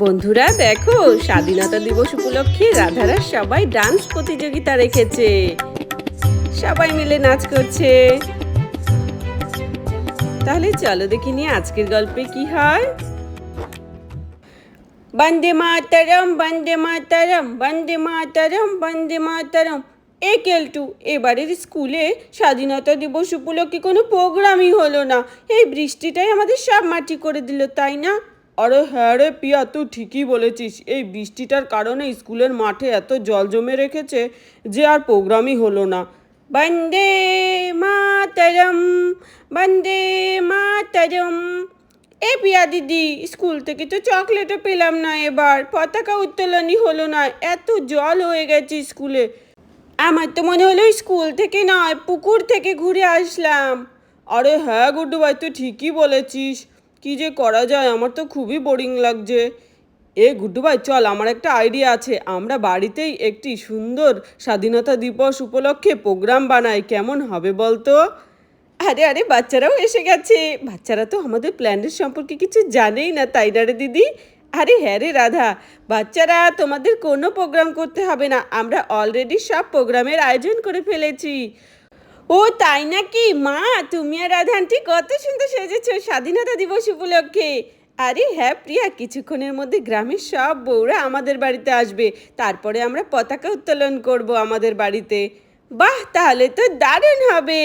বন্ধুরা দেখো, স্বাধীনতা দিবস উপলক্ষে রাধারা সবাই ডান্স প্রতিযোগিতা রেখেছে। সবাই মিলে নাচ করছে। তাহলে চলো দেখি নিয়ে আজকের গল্পে কি হয়। বন্দে মাতরম বন্দে মাতরম বন্দে মাতরম বন্দে মাতরম। এ কেলটু, এবারের স্কুলে স্বাধীনতা দিবস উপলক্ষে কোনো প্রোগ্রামই হলো না। এই বৃষ্টিটাই আমাদের সব মাটি করে দিল, তাই না? আরে হ্যাঁ রে পিয়া, তুই ঠিকই বলেছিস। এই বৃষ্টিটার কারণে স্কুলের মাঠে এত জল জমে রেখেছে যে আর প্রোগ্রামই হলো না। বন্দে মাতরম বন্দে মাতরম। এ পিয়া দিদি, স্কুল থেকে তো চকলেটও পেলাম না, এবার পতাকা উত্তোলনই হলো না, এত জল হয়ে গেছে স্কুলে। আমার তো মনে হলো স্কুল থেকে নয়, পুকুর থেকে ঘুরে আসলাম। আরে হ্যাঁ গুড্ডু ভাই, তুই ঠিকই বলেছিস। কি যে করা যায়, আমার তো খুবই বোরিং লাগছে। এ গুড্ডু ভাই চল, আমার একটা আইডিয়া আছে। আমরা বাড়িতেই একটি সুন্দর স্বাধীনতা দিবস উপলক্ষে প্রোগ্রাম বানাই, কেমন হবে বলতো? আরে আরে, বাচ্চারাও এসে গেছে। বাচ্চারা তো আমাদের প্ল্যানের সম্পর্কে কিছু জানেই না, তাই না রে দিদি? আরে হ্যাঁ রে রাধা, বাচ্চারা তোমাদের কোনো প্রোগ্রাম করতে হবে না, আমরা অলরেডি সব প্রোগ্রামের আয়োজন করে ফেলেছি। ও তাই নাকি? মা, তুমি আর রাধা আন্টি কত সুন্দর সেজেছো স্বাধীনতা দিবস উপলক্ষে। আরে হ্যাঁ প্রিয়া, কিছুক্ষণের মধ্যে গ্রামের সব বউরা আমাদের বাড়িতে আসবে, তারপরে আমরা পতাকা উত্তোলন করব আমাদের বাড়িতে। বাহ, তাহলে তো দারুণ হবে।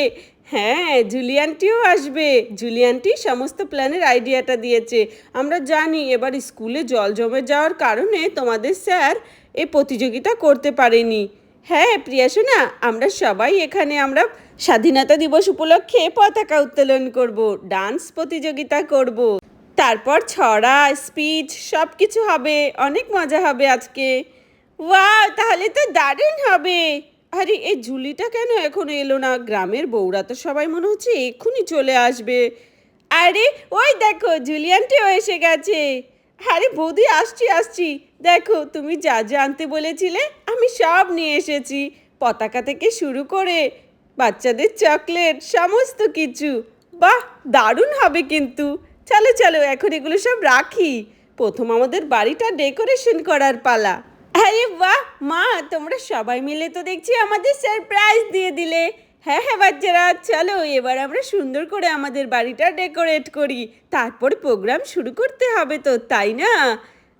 হ্যাঁ, জুলিয়ানটিও আসবে। জুলিয়ানটি সমস্ত প্ল্যানের আইডিয়াটা দিয়েছে। আমরা জানি এবার স্কুলে জল জমে যাওয়ার কারণে তোমাদের স্যার এই প্রতিযোগিতা করতে পারেনি। হ্যাঁ প্রিয়া শোনা, আমরা সবাই এখানে আমরা স্বাধীনতা দিবস উপলক্ষে পতাকা উত্তোলন করব, ডান্স প্রতিযোগিতা করব, তারপর ছড়া, স্পিচ সব কিছু হবে। অনেক মজা হবে আজকে। ওয়াও, তাহলে তো দারুণ হবে। আরে এই ঝুলিটা কেন এখনো এলো না? গ্রামের বউরা তো সবাই মনে হচ্ছে এক্ষুনি চলে আসবে। আরে ওই দেখো, জুলিয়ানটিও এসে গেছে। আরে বৌদি, আসছি আসছি। দেখো, তুমি যা যা আনতে বলেছিলে আমি সব নিয়ে এসেছি, পতাকা থেকে শুরু করে বাচ্চাদের চকলেট সমস্ত কিছু। বাহ, দারুণ হবে কিন্তু। চলো চলো, এখন এগুলো সব রাখি। প্রথম আমাদের বাড়িটা ডেকোরেশন করার পালা। আরে বাহ মা, তোমরা সবাই মিলে তো দেখছি আমাদের সারপ্রাইজ দিয়ে দিলে। হ্যাঁ হ্যাঁ বাচ্চারা, চলো এবার আমরা সুন্দর করে আমাদের বাড়িটা ডেকোরেট করি, তারপর প্রোগ্রাম শুরু করতে হবে তো, তাই না?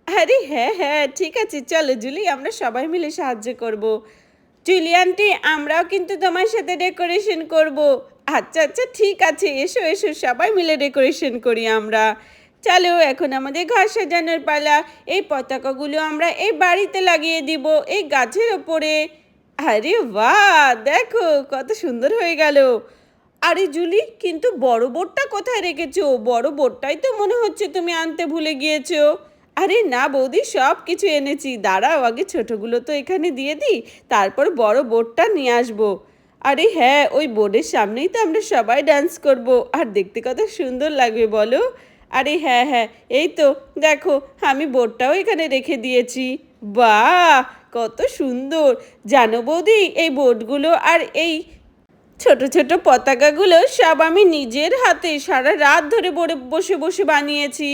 আরে হ্যাঁ হ্যাঁ ঠিক আছে, চলো জুলি, আমরা সবাই মিলে সাহায্য করব। জুলি আন্টি, আমরাও কিন্তু তোমার সাথে ডেকোরেশন করব। আচ্ছা আচ্ছা ঠিক আছে, এসো এসো, সবাই মিলে ডেকোরেশন করি আমরা। চলো এখন আমাদের ঘর সাজানোর পালা। এই পতাকাগুলো আমরা এই বাড়িতে লাগিয়ে দিব, এই গাছের ওপরে। আরে বাহ, দেখো কত সুন্দর হয়ে গেল। আরে জুলি, কিন্তু বড় বোর্ডটা কোথায় রেখেছো? বড় বোর্ডটাই তো মনে হচ্ছে তুমি আনতে ভুলে গিয়েছো। আরে না বৌদি, সব কিছু এনেছি, দাঁড়াও আগে ছোটোগুলো তো এখানে দিয়ে দিই, তারপর বড় বোর্ডটা নিয়ে আসবো। আরে হ্যাঁ, ওই বোর্ডের সামনেই তো আমরা সবাই ডান্স করব, আর দেখতে কত সুন্দর লাগবে বলো। আরে হ্যাঁ হ্যাঁ, এই তো দেখো, আমি বোর্ডটাও এখানে রেখে দিয়েছি। বাহ, কত সুন্দর। জানো বৌদি, এই বোর্ডগুলো আর এই ছোট ছোট পতাকাগুলো সব আমি নিজের হাতে সারা রাত ধরে বসে বসে বানিয়েছি।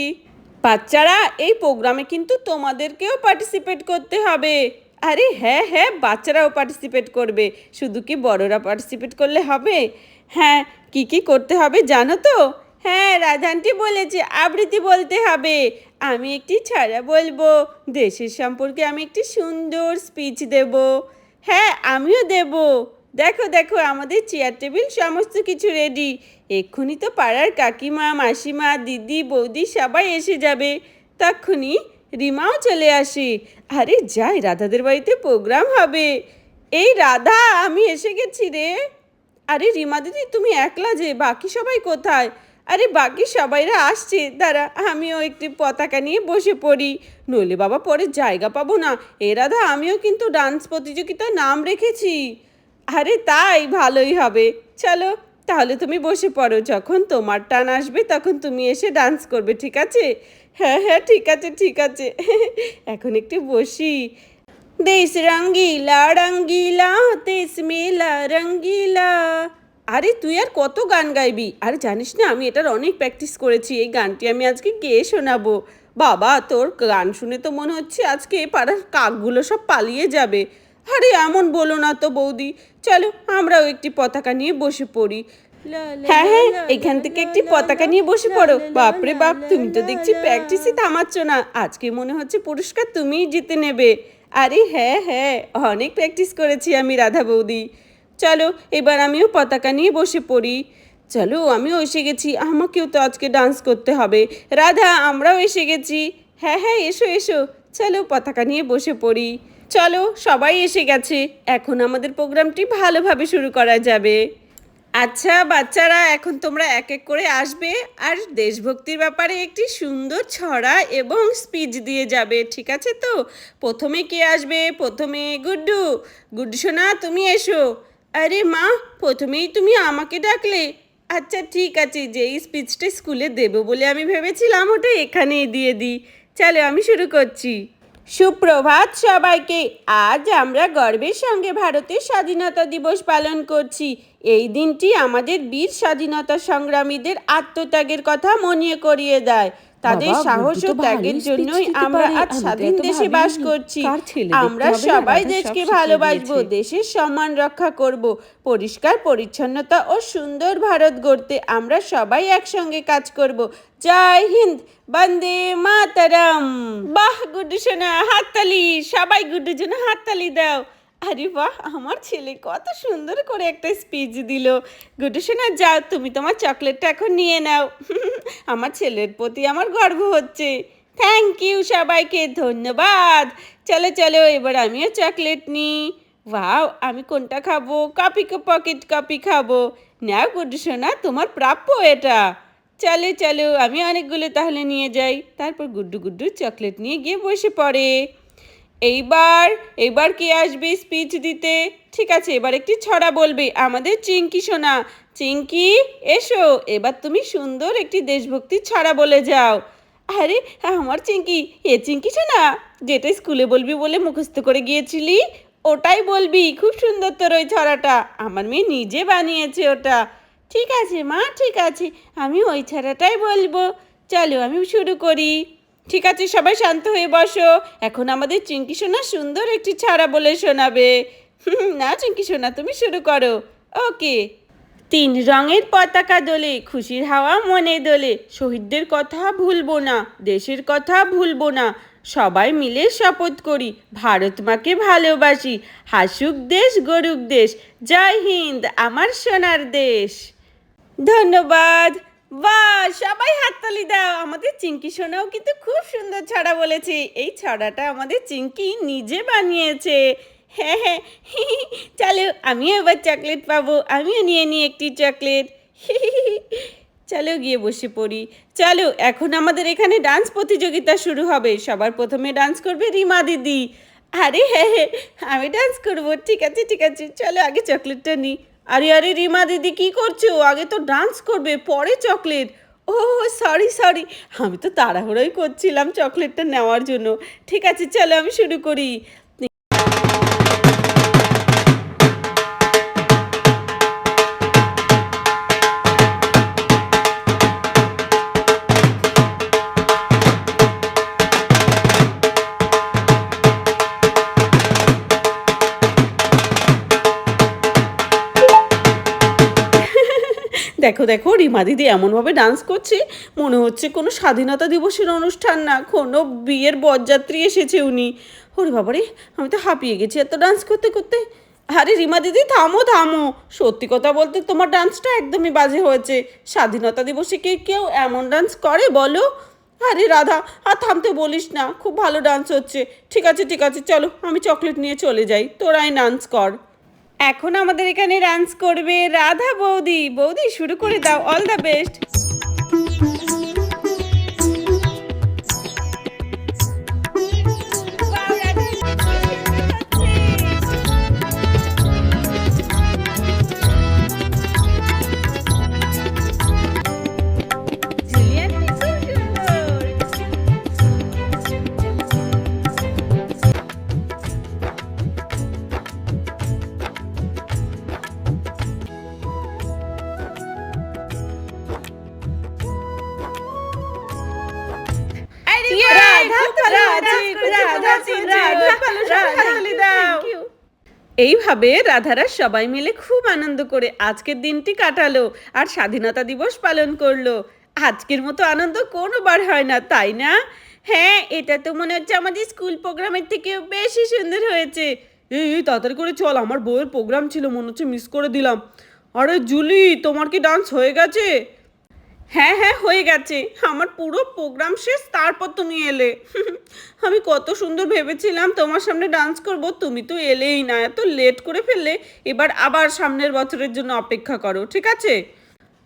বাচ্চারা, এই প্রোগ্রামে কিন্তু তোমাদেরকেও পার্টিসিপেট করতে হবে। আরে হ্যাঁ হ্যাঁ, বাচ্চারাও পার্টিসিপেট করবে, শুধু কি বড়রা পার্টিসিপেট করলে হবে? হ্যাঁ, কি কি করতে হবে জানো তো? হ্যাঁ, রাধানটি বলেছে আবৃত্তি বলতে হবে। আমি একটি ছড়া বলবো, দেশের সম্পর্কে আমি একটি সুন্দর স্পিচ দেব। হ্যাঁ, আমিও দেব। দেখো দেখো, আমাদের চেয়ার টেবিল সমস্ত কিছু রেডি। এক্ষুনি তো পাড়ার কাকিমা, মাসিমা, দিদি, বৌদি সবাই এসে যাবে। তখনই রিমাও চলে আসে। আরে যাই, রাধাদের বাড়িতে প্রোগ্রাম হবে। এই রাধা, আমি এসে গেছি রে। আরে রিমা দিদি, তুমি একলা যে, বাকি সবাই কোথায়? আরে বাকি সবাইরা আসছে, দাঁড়া আমিও একটি পতাকা নিয়ে বসে পড়ি, নইলে বাবা পরে জায়গা পাবো না। এ রাধা, আমিও কিন্তু ডান্স প্রতিযোগিতায় নাম রেখেছি। আরে তাই, ভালোই হবে। চলো তাহলে তুমি বসে পড়ো, যখন তোমার টান আসবে তখন তুমি এসে ডান্স করবে, ঠিক আছে? হ্যাঁ হ্যাঁ ঠিক আছে ঠিক আছে। এখন একটু বসি। দেশ রঙ্গিলা রঙ্গিলা, দেশ মেলা রঙ্গিলা। আরে তুই আর কত গান গাইবি? আরে জানিস না, আমি এটার অনেক প্র্যাকটিস করেছি, এই গানটি আমি আজকে গেয়ে শোনাবো। বাবা, তোর গান শুনে তো মনে হচ্ছে আজকে পাড়ার কাকগুলো সব পালিয়ে যাবে। আরে এমন বলো না তো বৌদি, চলো আমরাও একটি পতাকা নিয়ে বসে পড়ি। হ্যাঁ হ্যাঁ, এখান থেকে একটি পতাকা নিয়ে বসে পড়ো। বাপরে বাপ, তুমি তো দেখছি প্র্যাকটিসই থামাচ্ছ না। আজকে মনে হচ্ছে পুরস্কার তুমিই জিতে নেবে। আরে হ্যাঁ হ্যাঁ, অনেক প্র্যাকটিস করেছি আমি রাধা বৌদি। চলো এবার আমিও পতাকা নিয়ে বসে পড়ি। চলো আমিও এসে গেছি, আমাকেও তো আজকে ডান্স করতে হবে। রাধা, আমরাও এসে গেছি। হ্যাঁ হ্যাঁ, এসো এসো, চলো পতাকা নিয়ে বসে পড়ি। চলো, সবাই এসে গেছে, এখন আমাদের প্রোগ্রামটি ভালোভাবে শুরু করা যাবে। আচ্ছা বাচ্চারা, এখন তোমরা এক এক করে আসবে আর দেশভক্তির ব্যাপারে একটি সুন্দর ছড়া এবং স্পিচ দিয়ে যাবে, ঠিক আছে তো? প্রথমে কে আসবে? প্রথমে গুড্ডু। গুড্ডু সোনা, তুমি এসো। আরে মা, প্রথমেই তুমি আমাকে ডাকলে? আচ্ছা ঠিক আছে, যেই স্পিচটা স্কুলে দেবো বলে আমি ভেবেছিলাম ওটা এখানেই দিয়ে দিই। চলো আমি শুরু করছি। সুপ্রভাত সবাইকে। আজ আমরা গর্বের সঙ্গে ভারতের স্বাধীনতা দিবস পালন করছি। এই দিনটি আমাদের বীর স্বাধীনতা সংগ্রামীদের আত্মত্যাগের কথা মনে করিয়ে দেয়। তাদের সাহস ও ত্যাগের জন্যই আমরা আজ স্বাধীন দেশে বাস করছি। আমরা সবাই দেশকে ভালোবাসবো, দেশের সম্মান রক্ষা করব, পরিষ্কার পরিচ্ছন্নতা ও সুন্দর ভারত গড়তে আমরা সবাই একসঙ্গে কাজ করব। জয় হিন্দ, বন্দে মাতরম। বাহ গুড্ডু সোনা, হাততালি, সবাই গুড্ডুর জন্য হাততালি দাও। আরে বাহ, আমার ছেলে কত সুন্দর করে একটা স্পিচ দিল। গুড্ডু সোনা, যাও তুমি তোমার চকলেটটা এখন নিয়ে নাও। আমার ছেলের প্রতি আমার গর্ব হচ্ছে। থ্যাংক ইউ সবাইকে, ধন্যবাদ। চলো চলো, এবার আমিও চকলেট নিই। ওয়াও, আমি কোনটা খাবো? পকেট কপি খাবো। নাও গুড্ডু সোনা, তোমার প্রাপ্য এটা। চলো চলো, আমি অনেকগুলো তাহলে নিয়ে যাই। তারপর গুড্ডু গুড্ডু চকলেট নিয়ে গিয়ে বসে পড়ে। এইবার কে আসবে স্পিচ দিতে? ঠিক আছে, এবার একটি ছড়া বলবে আমাদের চিঙ্কি সোনা। চিঙ্কি এসো, এবার তুমি সুন্দর একটি দেশভক্তির ছড়া বলে যাও। আরে আমার চিঙ্কি, চিঙ্কি সোনা, যেটা স্কুলে বলবি বলে মুখস্থ করে গিয়েছিলি ওটাই বলবি। খুব সুন্দর তোর ওই ছড়াটা, আমার মেয়ে নিজে বানিয়েছে ওটা। ঠিক আছে মা, ঠিক আছে, আমি ওই ছড়াটাই বলবো। চলো আমি শুরু করি। ঠিক আছে, সবাই শান্ত হয়ে বসো। এখন আমাদের চিঙ্কি সোনা সুন্দর একটি ছড়া বলে শোনাবে। না চিঙ্কি সোনা, তুমি শুরু করো। ওকে। 3 রঙের পতাকা দোলে, খুশির হাওয়া মনে দোলে, শহীদদের কথা ভুলবো না, দেশের কথা ভুলবো না, সবাই মিলে শপথ করি ভারত মাকে ভালোবাসি, হাসুক দেশ গড়ুক দেশ, জয় হিন্দ আমার সোনার দেশ। ধন্যবাদ। বাহ, সবাই হাততালি দাও। আমাদের চিঙ্কি সোনাও কিন্তু খুব সুন্দর ছড়া বলেছে। এই ছড়াটা আমাদের চিঙ্কি নিজে বানিয়েছে। হ্যাঁ হ্যাঁ, চলো আমিও এবার চকলেট পাবো, আমিও নিয়ে নিই একটি চকলেট। চলো গিয়ে বসে পড়ি। চলো, এখন আমাদের এখানে ডান্স প্রতিযোগিতা শুরু হবে। সবার প্রথমে ডান্স করবে রিমা দিদি। আরে হ্যাঁ হ্যাঁ, আমি ডান্স করবো। ঠিক আছে ঠিক আছে, চলো আগে চকলেটটা নিই। আরে আরে রিমা দিদি, কি করছো? আগে তো ডান্স করবে, পরে চকলেট। ও সরি সরি, আমি তো তাড়াহুড়োই করছিলাম চকলেটটা নেওয়ার জন্য। ঠিক আছে, চলো আমি শুরু করি। দেখো দেখো, রিমা দিদি এমনভাবে ডান্স করছে মনে হচ্ছে কোনো স্বাধীনতা দিবসের অনুষ্ঠান না, কোনো বিয়ের বরযাত্রী এসেছে উনি। ওরে বাবারে, আমি তো হাঁপিয়ে গেছি এত ডান্স করতে করতে। আরে রিমা দিদি, থামো থামো, সত্যি কথা বলতে তোমার ডান্সটা একদমই বাজে হয়েছে। স্বাধীনতা দিবসে কি কেউ এমন ডান্স করে বলো? আরে রাধা, আর থামতে বলিস না, খুব ভালো ডান্স হচ্ছে। ঠিক আছে ঠিক আছে, চলো আমি চকলেট নিয়ে চলে যাই, তোরাই ডান্স কর। এখন আমাদের এখানে ডান্স করবে রাধা বৌদি। বৌদি শুরু করে দাও, অল দ্য বেস্ট। এইভাবে রাধারা সবাই মিলে খুব আনন্দ করে আজকের দিনটি কাটালো আর স্বাধীনতা দিবস পালন করলো। আজকের মতো আনন্দ কোনোবার হয় না, তাই না? হ্যাঁ, এটা তো মনে হচ্ছে আমাদের স্কুল প্রোগ্রামের থেকেও বেশি সুন্দর হয়েছে। এই তাড়াতাড়ি করে চল, আমার বউয়ের প্রোগ্রাম ছিল, মনে হচ্ছে মিস করে দিলাম। আরে জুলি, তোমার কি ডান্স হয়ে গেছে? হ্যাঁ হ্যাঁ, হয়ে গেছে, আমার পুরো প্রোগ্রাম শেষ, তারপর তুমি এলে। আমি কত সুন্দর ভেবেছিলাম তোমার সামনে ডান্স করব, তুমি তো এলেই না, এত লেট করে ফেললে। এবার আবার সামনের বছরের জন্য অপেক্ষা করো, ঠিক আছে?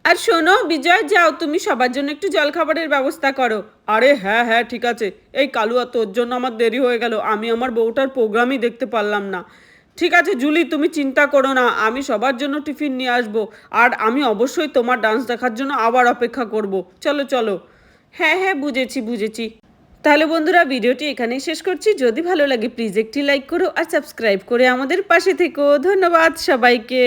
আর শোনো বিজয়, যাও তুমি সবার জন্য একটু জলখাবারের ব্যবস্থা করো। আরে হ্যাঁ হ্যাঁ, ঠিক আছে। এই কালুয়া, তোর জন্য আমার দেরি হয়ে গেল, আমি আমার বউটার প্রোগ্রামই দেখতে পারলাম না। ঠিক আছে জুলি, তুমি চিন্তা করো না, আমি সবার জন্য টিফিন নিয়ে আসবো। আর আমি অবশ্যই তোমার ডান্স দেখার জন্য আবার অপেক্ষা করব। চলো চলো। হ্যাঁ হ্যাঁ, বুঝেছি বুঝেছি। তাহলে বন্ধুরা, ভিডিওটি এখানেই শেষ করছি। যদি ভালো লাগে প্লিজ একটি লাইক করো আর সাবস্ক্রাইব করে আমাদের পাশে থেকো। ধন্যবাদ সবাইকে।